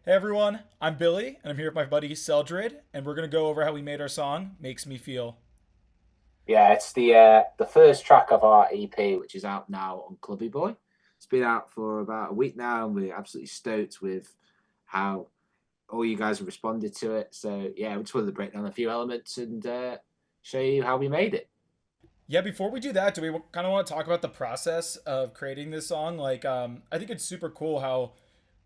Hey everyone, I'm Billy, and I'm here with my buddy Celdred, and we're gonna go over how we made our song "Makes Me Feel." Yeah, it's the first track of our EP, which is out now on Clubby Boy. It's been out for about a week now, and we're absolutely stoked with how all you guys have responded to it. So yeah, we just wanted to break down a few elements and show you how we made it. Yeah, before we do that, do we kind of want to talk about the process of creating this song? I think it's super cool how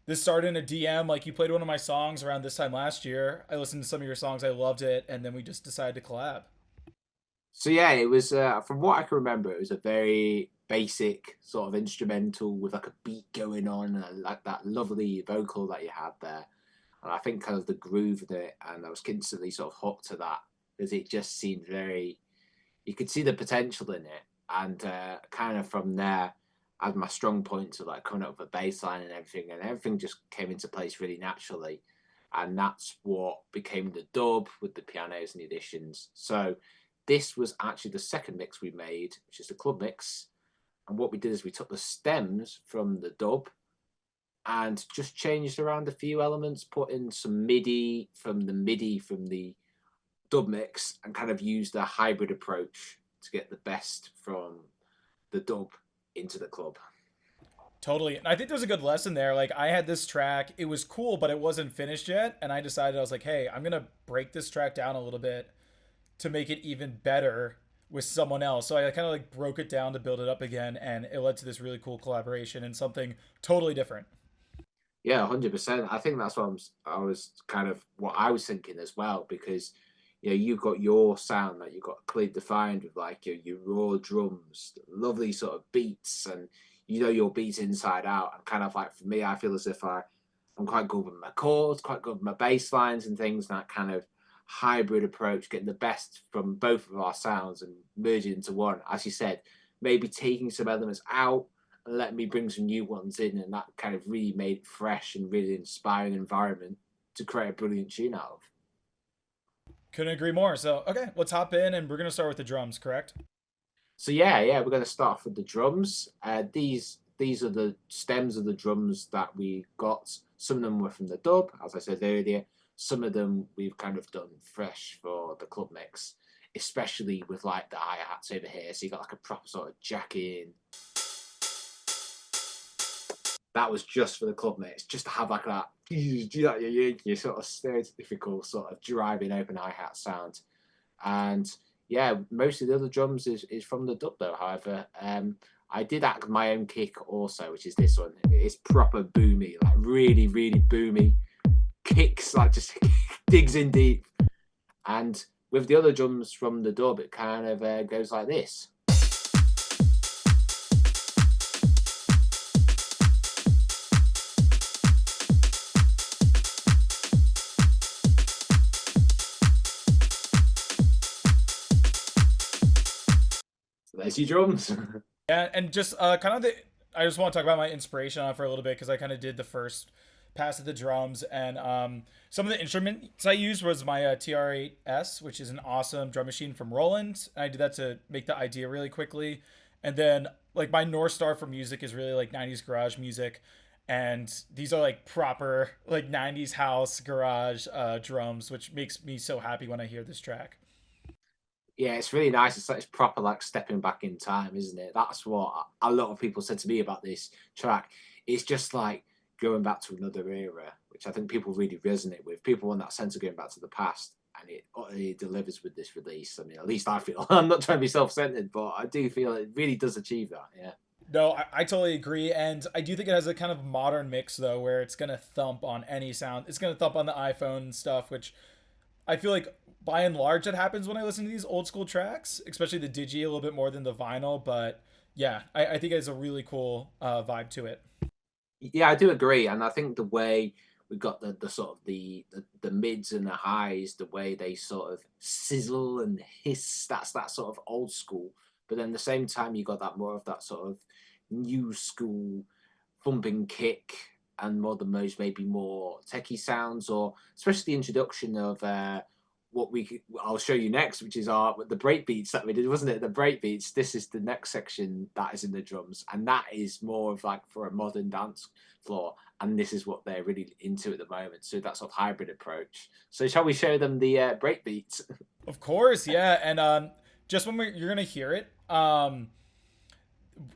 this started in a DM. Like, you played one of my songs around this time last year. I listened to some of your songs, I loved it, and then we just decided to collab. So yeah, it was from what I can remember, it was a very basic sort of instrumental with like a beat going on and like that lovely vocal that you had there. And I think kind of the groove in it, and I was instantly sort of hooked to that because it just seemed very. You could see the potential in it, and kind of from there, I had my strong points of like coming up with a bass line and everything just came into place really naturally, and that's what became the dub with the pianos and the additions. So this was actually the second mix we made, which is the club mix. And what we did is we took the stems from the dub and just changed around a few elements, put in some MIDI from the dub mix, and kind of used a hybrid approach to get the best from the dub into the club. Totally. And I think there's a good lesson there. Like, I had this track, it was cool, but it wasn't finished yet. And I decided, I was like, hey, I'm going to break this track down a little bit to make it even better with someone else. So I kind of like broke it down to build it up again, and it led to this really cool collaboration and something totally different. Yeah, 100%. I think that's what I was kind of what I was thinking as well, because you've got your sound that you've got clearly defined with like your raw drums, lovely sort of beats, and your beats inside out. And kind of like for me, I feel as if I'm quite good with my chords, quite good with my bass lines and things, and that kind of hybrid approach, getting the best from both of our sounds and merging into one. As you said, maybe taking some elements out and letting me bring some new ones in, and that kind of really made it fresh and really inspiring environment to create a brilliant tune out of. Couldn't agree more. So, okay, let's hop in, and we're going to start with the drums, correct? So yeah, we're going to start off with the drums. These are the stems of the drums that we got. Some of them were from the dub, as I said earlier. Some of them we've kind of done fresh for the club mix, especially with like the hi hats over here. So you got like a proper sort of jack in. That was just for the club mix, just to have like that, your sort of stereotypical sort of driving open hi hat sound. And yeah, most of the other drums is from the dub though. However, I did add my own kick also, which is this one. It's proper boomy, like really, really boomy kicks, like just digs in deep. And with the other drums from the dub, it kind of goes like this. So there's your drums. Yeah, and just I just want to talk about my inspiration on it for a little bit because I kind of did the first pass of the drums, and some of the instruments I used was my TR8S, which is an awesome drum machine from Roland. And I did that to make the idea really quickly, and then like my North Star for music is really like 90s garage music, and these are like proper like 90s house garage drums, which makes me so happy when I hear this track. Yeah, it's really nice. It's proper like stepping back in time, isn't it? That's what a lot of people said to me about this track. It's just like going back to another era, which I think people really resonate with. People want that sense of going back to the past, and it utterly delivers with this release. I mean, at least I feel. I'm not trying to be self-centered, but I do feel it really does achieve that. Yeah. No, I totally agree, and I do think it has a kind of modern mix though, where it's gonna thump on any sound. It's gonna thump on the iPhone and stuff, which I feel like by and large that happens when I listen to these old school tracks, especially the digi a little bit more than the vinyl. But yeah, I think it has a really cool vibe to it. Yeah, I do agree, and I think the way we got the sort of the mids and the highs, the way they sort of sizzle and hiss, that's that sort of old school. But then at the same time, you got that more of that sort of new school thumping kick, and more the most maybe more techie sounds, or especially the introduction of I'll show you next, which is our the break beats that we did, wasn't it? The break beats. This is the next section that is in the drums, and that is more of like for a modern dance floor, and this is what they're really into at the moment. So that sort of hybrid approach. So shall we show them the break beats? Of course, yeah. And just when you're gonna hear it,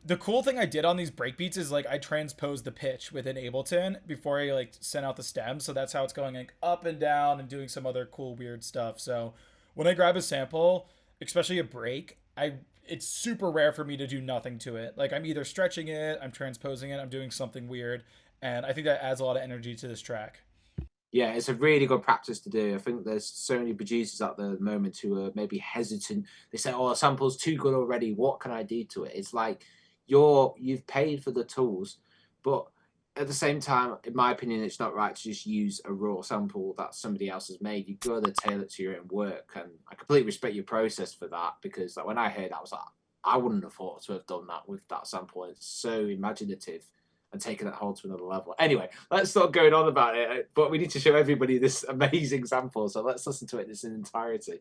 the cool thing I did on these breakbeats is like I transposed the pitch within Ableton before I like sent out the stems, so that's how it's going like up and down and doing some other cool weird stuff. So when I grab a sample, especially a break, I it's super rare for me to do nothing to it. Like I'm either stretching it, I'm transposing it, I'm doing something weird, and I think that adds a lot of energy to this track. Yeah, it's a really good practice to do. I think there's so many producers out there at the moment who are maybe hesitant. They say, "Oh, the sample's too good already. What can I do to it?" It's like you've paid for the tools, but at the same time, in my opinion, it's not right to just use a raw sample that somebody else has made. You've got to tailor it to your own work, and I completely respect your process for that because like, when I heard that, I was like, I wouldn't have thought to have done that with that sample. It's so imaginative and taking that whole to another level. Anyway, let's stop going on about it, but we need to show everybody this amazing sample, so let's listen to it in its entirety.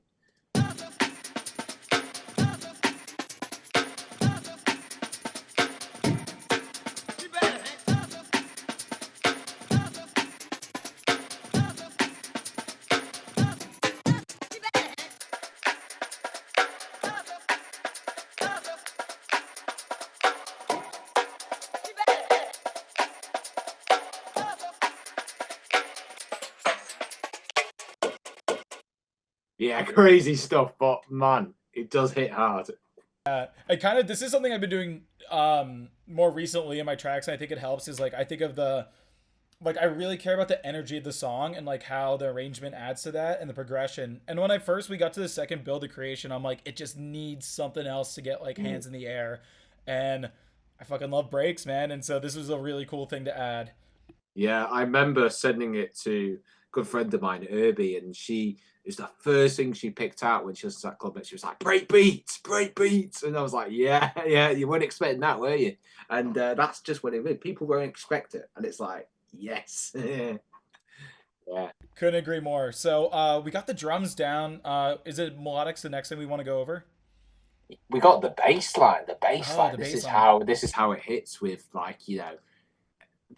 Yeah, crazy stuff, but man, it does hit hard. I kind of this is something I've been doing more recently in my tracks, and I think it helps is like I think of the like I really care about the energy of the song and like how the arrangement adds to that and the progression. And when I first we got to the second build of creation, I'm like, it just needs something else to get like Mm. hands in the air. And I fucking love breaks, man. And so this was a really cool thing to add. Yeah, I remember sending it to a good friend of mine, Irby, and she is the first thing she picked out when she was at club. She was like, break beats," and I was like, "Yeah, yeah, you weren't expecting that, were you?" And that's just what it is. People won't expect it, and it's like, yes, yeah. Couldn't agree more. So we got the drums down. Is it melodics the next thing we want to go over? We got the bass line. The bass Oh, line. the bass line. This is how it hits with like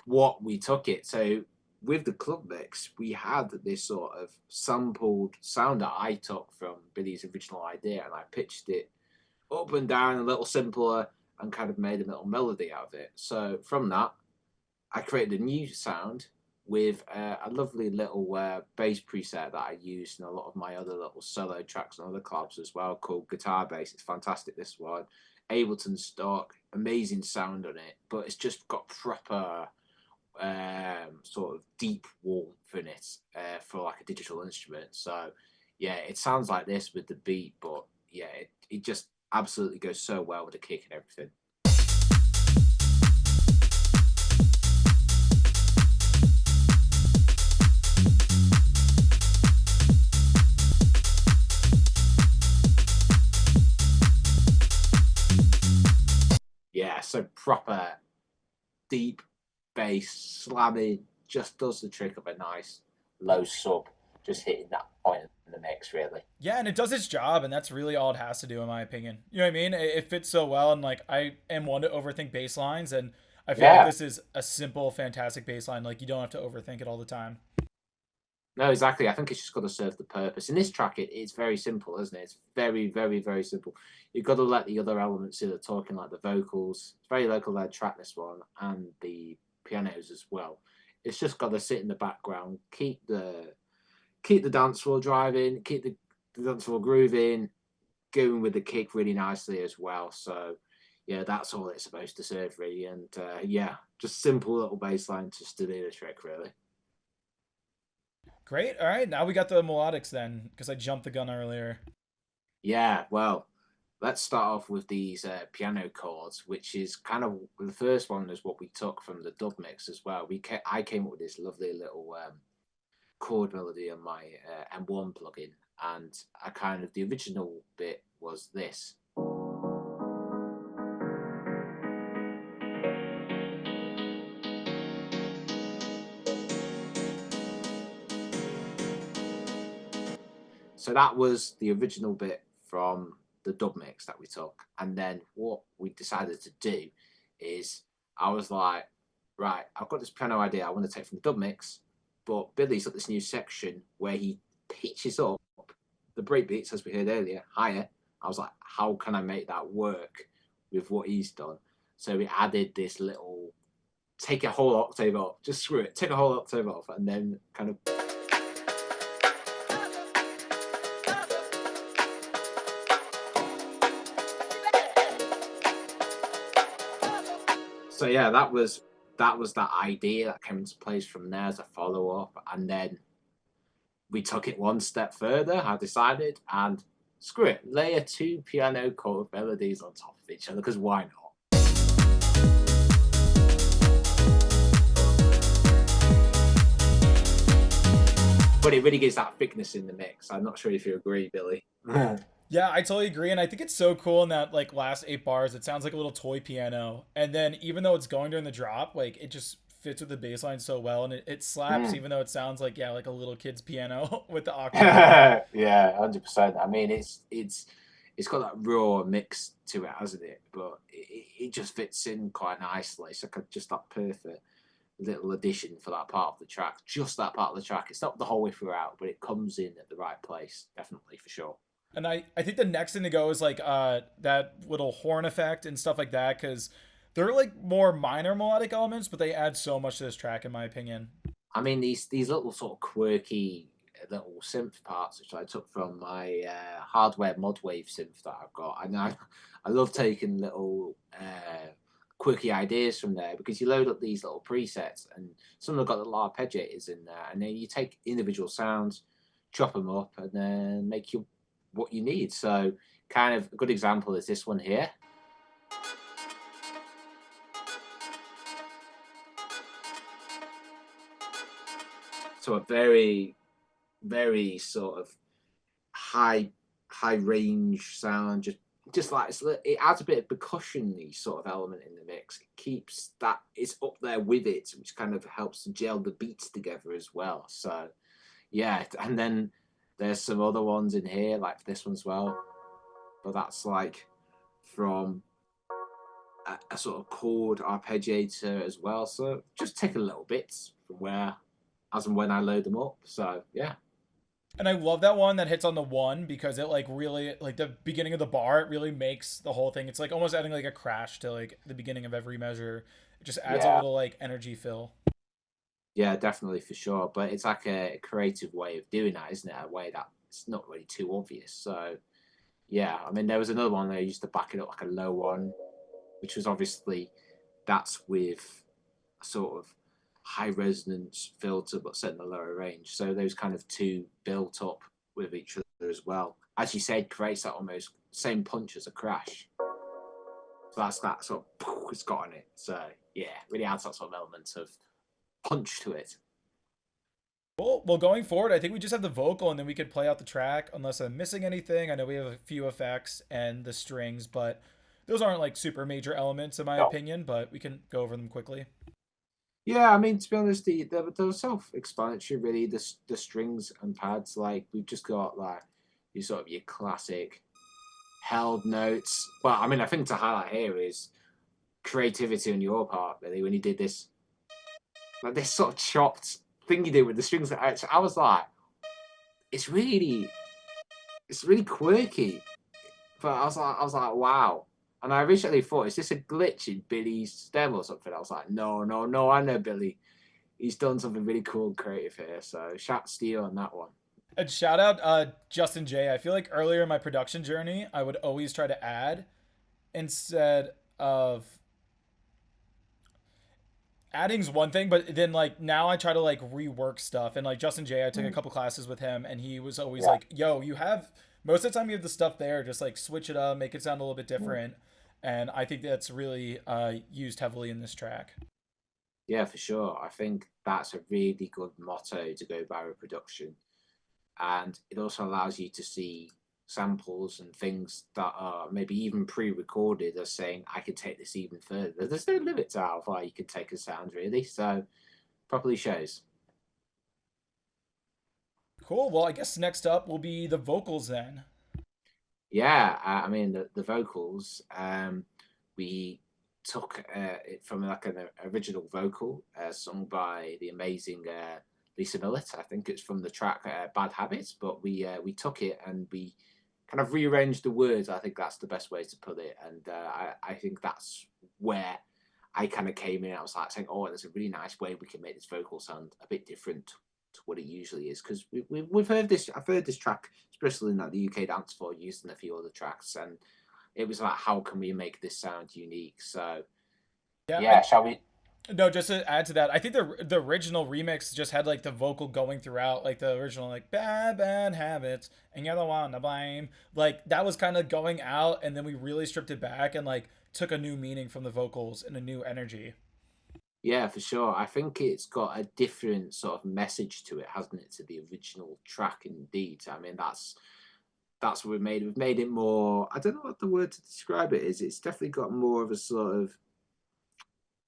what we took it. So with the club mix, we had this sort of sampled sound that I took from Billy's original idea, and I pitched it up and down a little simpler and kind of made a little melody out of it. So from that, I created a new sound with a lovely little bass preset that I used in a lot of my other little solo tracks and other collabs as well, called Guitar Bass. It's fantastic, this one. Ableton stock, amazing sound on it, but it's just got proper sort of deep warmth in it for like a digital instrument. So yeah, it sounds like this with the beat, but yeah, it just absolutely goes so well with the kick and everything. Yeah, so proper deep bass slamming just does the trick of a nice low sub, just hitting that point in the mix really. Yeah, and it does its job, and that's really all it has to do, in my opinion. You know what I mean? It fits so well, and like I am one to overthink bass lines, and I feel like Yeah, this is a simple, fantastic bass line. Like you don't have to overthink it all the time. no, exactly. I think it's just got to serve the purpose. In this track, it's very simple, isn't it? It's very, very, very simple. You've got to let the other elements do the talking, like the vocals. It's very local led track, this one, and the pianos as well. It's just got to sit in the background, keep the dance floor driving, keep the dance floor grooving, going with the kick really nicely as well. So yeah, that's all it's supposed to serve really. And yeah, just simple little bass line just to do the trick really. Great. All right, now we got the melodics then, because I jumped the gun earlier. Yeah, well, let's start off with these piano chords, which is kind of the first one is what we took from the dub mix as well. I came up with this lovely little chord melody on my M1 plugin, and I kind of the original bit was this. So that was the original bit from the dub mix that we took. And then what we decided to do is I was like, right, I've got this piano idea I want to take from the dub mix, but Billy's got this new section where he pitches up the breakbeats, as we heard earlier, higher. I was like, how can I make that work with what he's done? So we added this little take a whole octave off, just screw it, take a whole octave off, and then kind of. So yeah, that was that idea that came into place from there as a follow up, and then we took it one step further. I decided, and screw it, layer two piano chord melodies on top of each other because why not? But it really gives that thickness in the mix. I'm not sure if you agree, Billy. Yeah, I totally agree, and I think it's so cool in that like last 8 bars. It sounds like a little toy piano, and then even though it's going during the drop, like it just fits with the bass line so well, and it slaps, even though it sounds like yeah, like a little kid's piano with the octave. Yeah, 100%. I mean, it's got that raw mix to it, hasn't it? But it just fits in quite nicely. It's like just that perfect little addition for that part of the track. Just that part of the track. It's not the whole way throughout, but it comes in at the right place, definitely for sure. And I think the next thing to go is like that little horn effect and stuff like that because they're like more minor melodic elements, but they add so much to this track in my opinion. I mean, these little sort of quirky little synth parts, which I took from my hardware Modwave synth that I've got, and I love taking little quirky ideas from there because you load up these little presets, and some have got the arpeggiators in there, and then you take individual sounds, chop them up, and then make you what you need. So, kind of a good example is this one here. So a very, very sort of high high range sound, just like it adds a bit of percussion sort of element in the mix. It keeps that it's up there with it, which kind of helps to gel the beats together as well. So yeah, and then there's some other ones in here like this one as well, but that's like from a sort of chord arpeggiator as well. So just take a little bits from where as and when I load them up. So yeah. And I love that one that hits on the one because it like really like the beginning of the bar, it really makes the whole thing. It's like almost adding like a crash to like the beginning of every measure. It just adds a Yeah. little like energy fill. Yeah, definitely for sure. But it's like a creative way of doing that, isn't it? A way that it's not really too obvious. So yeah, I mean, there was another one they used to back it up like a low one, which was obviously that's with a sort of high resonance filter, but set in the lower range. So those kind of two built up with each other as well. As you said, creates that almost same punch as a crash. So that's that sort of it's got on it. So yeah, really adds that sort of element of punch to it. Cool. Well, going forward, I think we just have the vocal and then we could play out the track unless I'm missing anything. I know we have a few effects and the strings, but those aren't like super major elements in my No. opinion, but we can go over them quickly. Yeah, I mean, to be honest, they're self-explanatory, really. The strings and pads, like we've just got like your sort of your classic held notes. Well, I mean, I think to highlight here is creativity on your part, really, when you did this, like this sort of chopped thing you did with the strings. I was like, it's really, it's really quirky. But I was like, wow. And I originally thought, is this a glitch in Billy's stem or something? I was like, no, no, no, I know Billy. He's done something really cool and creative here. So shout to you on that one. And shout out Justin J. I feel like earlier in my production journey, I would always try to add instead of adding's one thing, but then like now I try to like rework stuff. And like Justin J, I took a couple classes with him, and he was always Yeah. like, "Yo, you have most of the time you have the stuff there, just like switch it up, make it sound a little bit Mm. different." And I think that's really used heavily in this track. Yeah, for sure. I think that's a really good motto to go by with production. And it also allows you to see samples and things that are maybe even pre-recorded as saying, I could take this even further. There's no limit to how far you can take a sound, really. So, properly shows. Cool. Well, I guess next up will be the vocals then. Yeah, I mean the vocals. We took it from like an original vocal sung by the amazing Lisa Millett. I think it's from the track "Bad Habits," but we took it and we kind of rearranged the words. I think that's the best way to put it, and I think that's where I kind of came in. I was like saying, "Oh, there's a really nice way we can make this vocal sound a bit different to what it usually is." Because we've heard this. I've heard this track, especially in like the UK dance floor, used in a few other tracks, and it was like, how can we make this sound unique? So Yeah, yeah, and shall we? no, just to add to that, I think the original remix just had like the vocal going throughout, like the original like bad habits and you're the one to blame. Like that was kind of going out, and then we really stripped it back and like took a new meaning from the vocals and a new energy. Yeah, for sure. I think it's got a different sort of message to it, hasn't it, to the original track? Indeed, I mean that's what we've made. We've made it more. I don't know what the word to describe it is. It's definitely got more of a sort of.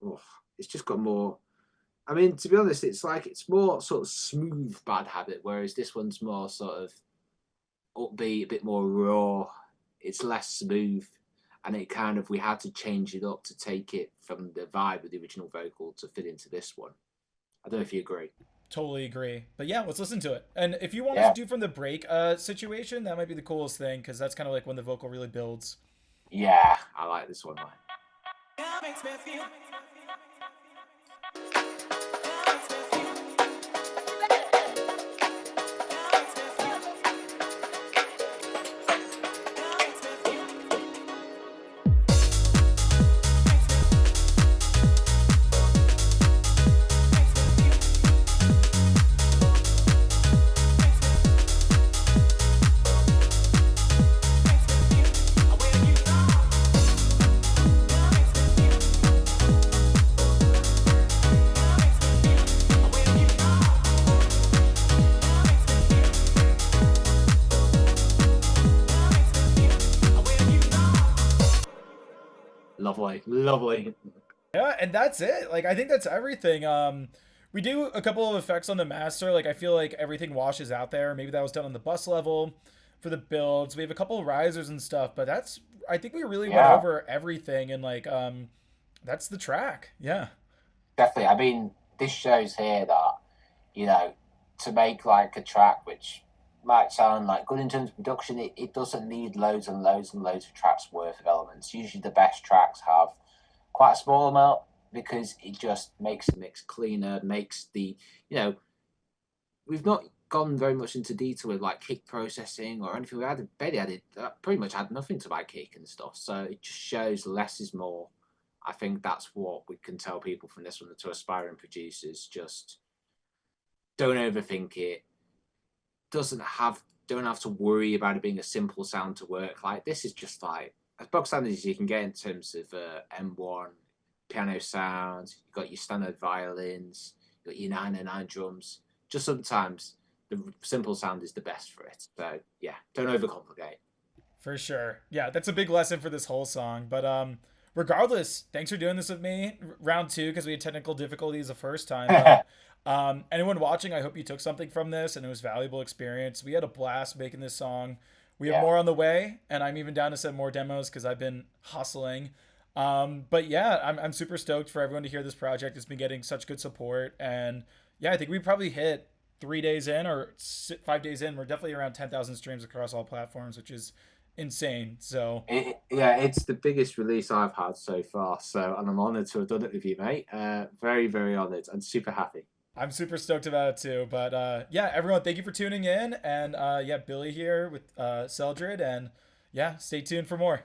Oh, it's just got more. I mean, to be honest, it's like it's more sort of smooth bad habit, whereas this one's more sort of upbeat, a bit more raw. It's less smooth, and it kind of we had to change it up to take it from the vibe of the original vocal to fit into this one. I don't know if you agree. Totally agree. But yeah, let's listen to it. And if you want us to Yeah, do from the break situation, that might be the coolest thing because that's kind of like when the vocal really builds. yeah, I like this one. Like. Lovely, lovely. Yeah, and that's it. Like I think that's everything. We do a couple of effects on the master. Like I feel like everything washes out there. Maybe that was done on the bus level for the builds. We have a couple of risers and stuff, but that's I think we really went Yeah, over everything and like that's the track. Yeah. definitely. I mean, this shows here that, you know, to make like a track which might sound like good in terms of production, it doesn't need loads and loads and loads of tracks worth of elements. Usually the best tracks have quite a small amount because it just makes the mix cleaner, makes the, you know, we've not gone very much into detail with like kick processing or anything. We added barely added pretty much had nothing to my kick and stuff. So it just shows less is more. I think that's what we can tell people from this one to aspiring producers. Just don't overthink it. Doesn't have don't have to worry about it being a simple sound to work. Like this is just like as bog standard as you can get in terms of M1 piano sounds. You've got your standard violins, you've got your 909 drums. Just sometimes the simple sound is the best for it. So yeah, don't overcomplicate. For sure. Yeah, that's a big lesson for this whole song. But regardless, thanks for doing this with me. Round two, because we had technical difficulties the first time. But anyone watching, I hope you took something from this and it was valuable experience. We had a blast making this song. We have Yeah, more on the way, and I'm even down to send more demos because I've been hustling. But yeah, I'm super stoked for everyone to hear this project. It's been getting such good support. And yeah, I think we probably hit 3 days in or 5 days in. We're definitely around 10,000 streams across all platforms, which is insane. So yeah, it's the biggest release I've had so far. So, and I'm honoured to have done it with you, mate. Very, very honoured and super happy. I'm super stoked about it too. But yeah, everyone, thank you for tuning in. And yeah, Billy here with Celdred. And yeah, stay tuned for more.